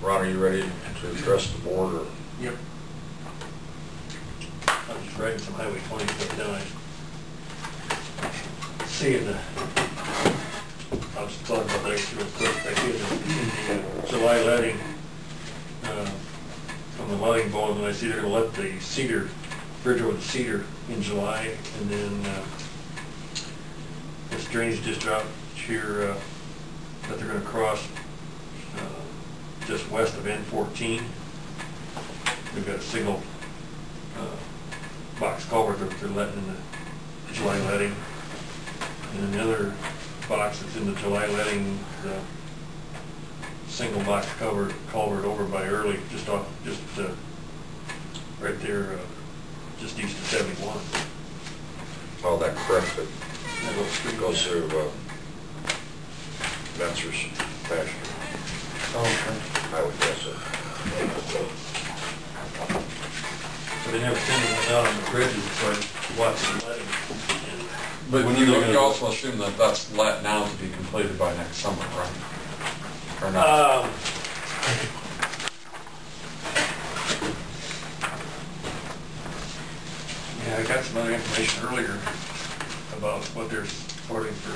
Ron, are you ready to address the board? Or? Yep. I'm just writing some Highway 20 stuff down. I see in the, I'll just talk about that real quick. I see in the July letting, from the letting bulletin, and I see they're going to let the Cedar, bridge over the Cedar in July, and then this drainage district here that they're going to cross just west of N14. We've got a single box culvert that they're letting in the July letting, and another box that's in the July letting, the single box culvert over by Early, just off, right there, just east of 71. Oh, that correct. It goes through Spencer's pasture. Oh, okay. I would guess so. So they never send anyone out on the bridges, so I watch the letting. But you also assume that that's let now to be completed by next summer, right? Or not? Yeah, I got some other information earlier about what they're supporting for.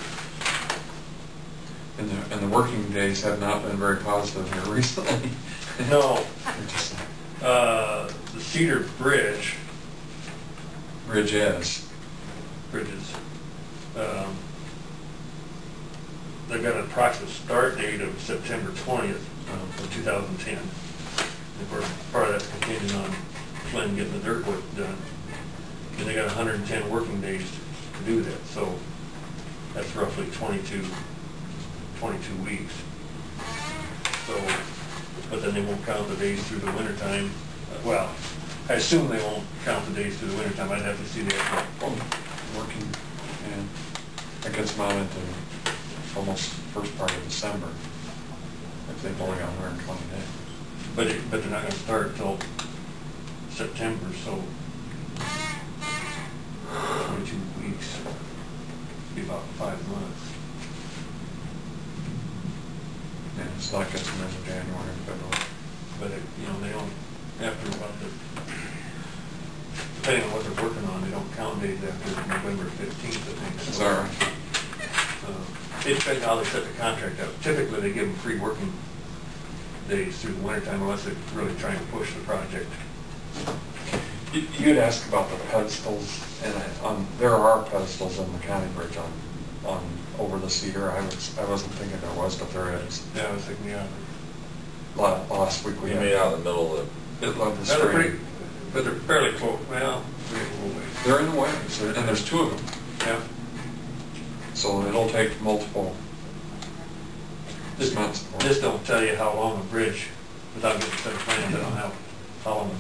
And the working days have not been very positive here recently. No. The Cedar Bridge. Bridges. They've got an approximate start date of September 20th of 2010. And of course, part of that's contingent on Flynn getting the dirt work done. And they got 110 working days to do that. So that's roughly 22 weeks. So, but then they won't count the days through the wintertime. Well, I assume they won't count the days through the wintertime. I'd have to see that. Working, and that gets them out into almost first part of December if they've only got 120 days. But they're not going to start until September, so 22 weeks, be about 5 months. Yeah, it's not gets them into January and February. But they don't, after about depending on what they're working on, they don't count days after November 15th, I think. Is that right? It depends how they set the contract up. Typically, they give them free working days through the wintertime unless they're really trying to push the project. You had asked about the pedestals, and there are pedestals in the county bridge on over the Cedar. I wasn't thinking there was, but there is. Yeah, I was thinking, yeah. Last week we made out in the middle of the stream. But they're fairly close. Well, they're in the way, and there's two of them. Yeah. So it'll take multiple months. This don't tell you how long the bridge, without getting set of plans, I don't know how long the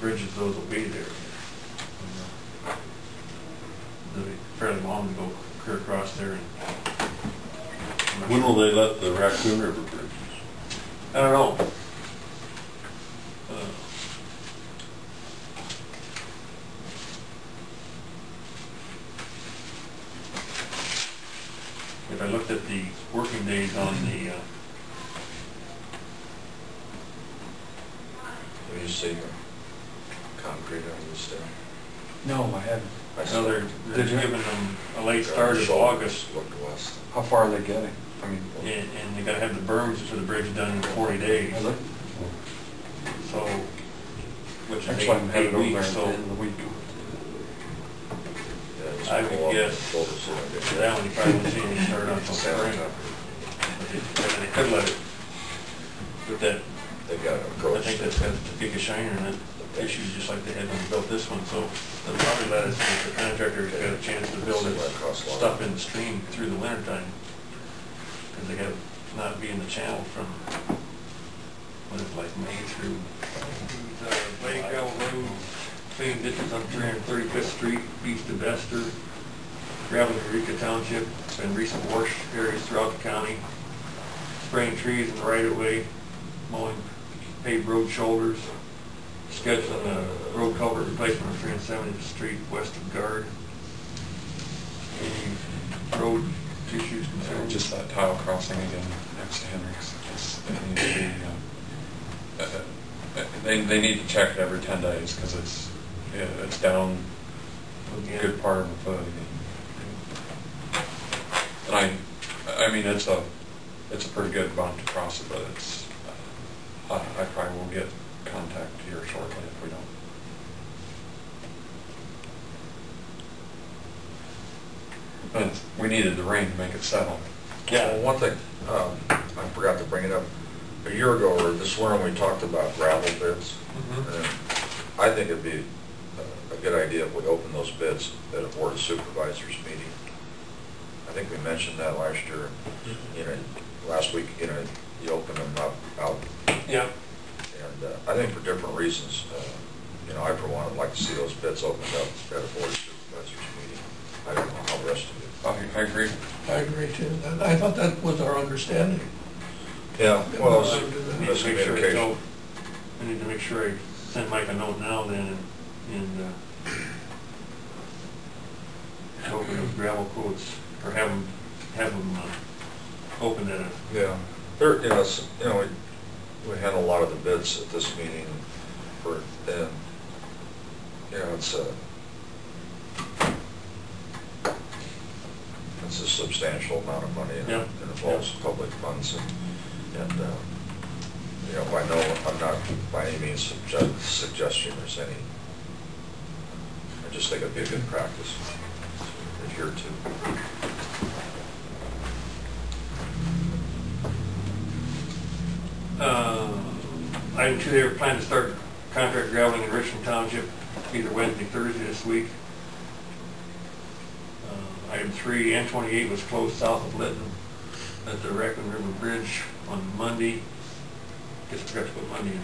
bridges those will be there. They'll be fairly long to go clear across there. When will they let the Raccoon River bridges? I don't know. If I looked at the working days on the Have you seen the concrete on this thing? No, I haven't. no, they're giving them a late start of August. Look west. How far are they getting? I mean, And they got to have the berms for the bridge done in 40 days. Really? So, which is actually, I'm headed 8 over there weeks. at So the end of the week. Yeah, I would guess that one you probably won't see any start until spring. But they could let it. But that, They've got an approach. I think that's got Topeka Shiner in it. Issues just like they had when they built this one. So they'll probably let us, if the contractor's got a chance to build its stuff in the stream through the wintertime. Because they have not be in the channel from, what is it, like May through Lakeville Road, between ditches on 335th Street, east of Vester, gravel in Eureka Township, and recent wash areas throughout the county, spraying trees in the right-of-way, mowing paved road shoulders, scheduling a road culvert replacement on 370th Street west of Guard. Any road issues, concerns? Just that tile crossing again next to Henry's. It needs to be they need to check it every 10 days because it's down a good part of the foot again. And I mean it's a pretty good bump to cross it, but it's I probably will get contact here shortly if we don't. And we needed the rain to make it settle. Yeah. Well, one thing, I forgot to bring it up. A year ago, or this winter, we talked about gravel bids. And I think it'd be a good idea if we open those bids at a Board of Supervisors meeting. I think we mentioned that last year. You know, last week, you know, you opened them up out. Yeah. And I think for different reasons, you know, I for one would like to see those bids opened up at a Board of Supervisors meeting. I don't know how the rest of you. I agree. I agree too. I thought that was our understanding. Yeah, well, it's I need to make sure miscommunication. I need to make sure I send Mike a note now then and open those gravel quotes or have them open at a. Yeah, there, you know, we had a lot of the bids at this meeting for, and, you know, it's a substantial amount of money and Yep. it involves public funds and you know, I'm not by any means suggesting there's any, I just think it'd be a good practice to adhere to. Item 2, they were planning to start contract graveling in Richland Township either Wednesday, Thursday this week. Item 3, N28 was closed south of Lytton at the Raccoon River Bridge on Monday. Guess I forgot to put Monday in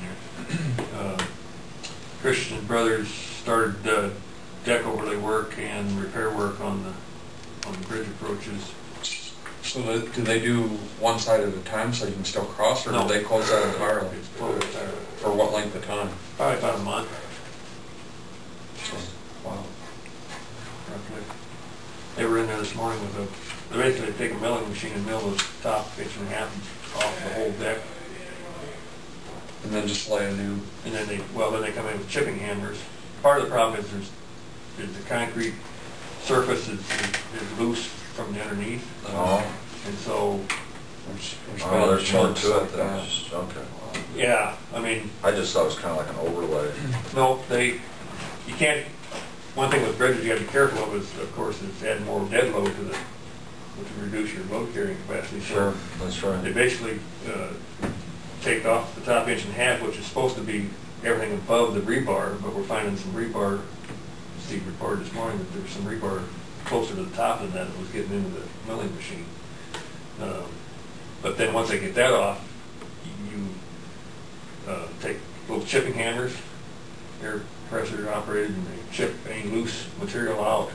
there. Christian Brothers started deck overlay work and repair work on the bridge approaches. So do they do one side at a time so you can still cross, or No. do they close that entirely? It's closed entirely. For what length of time? Probably about a month. Wow. Roughly. They were in there this morning with they basically take a milling machine and mill the top inch and a half off the whole deck. And then just lay a new. And then they come in with chipping hammers. Part of the problem is the concrete surface is loose from the underneath. Oh. And so, There's more to it than just, okay. yeah, I mean, I just thought it was kind of like an overlay. no, you can't, one thing with bridges you have to be careful of is, of course, is add more dead load to which will reduce your load carrying capacity. Sure, that's They right. basically take off the top inch and a half, which is supposed to be everything above the rebar, but we're finding some rebar. Steve reported this morning that there was some rebar closer to the top than that was getting into the milling machine. But then once they get that off, you take little chipping hammers, air pressure operated, and they chip any loose material out.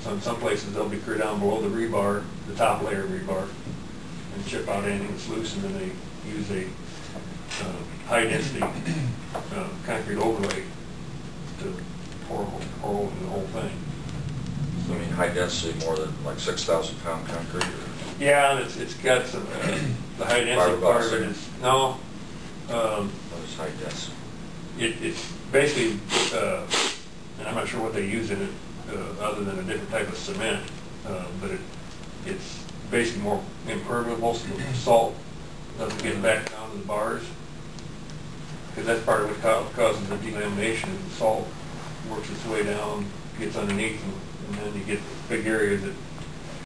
So in some places they'll be clear down below the rebar, the top layer of rebar, and chip out anything that's loose, and then they use a high density concrete overlay to pour over the whole thing. I mean, high density, more than like 6,000 pound concrete? Or? Yeah, and it's got some, the high density part of it is, no. What is high density? It's basically, and I'm not sure what they use in it, other than a different type of cement, but it's basically more impermeable, so the salt doesn't get back down to the bars. Because that's part of what causes the delamination, is the salt works its way down, gets underneath, and then you get big areas that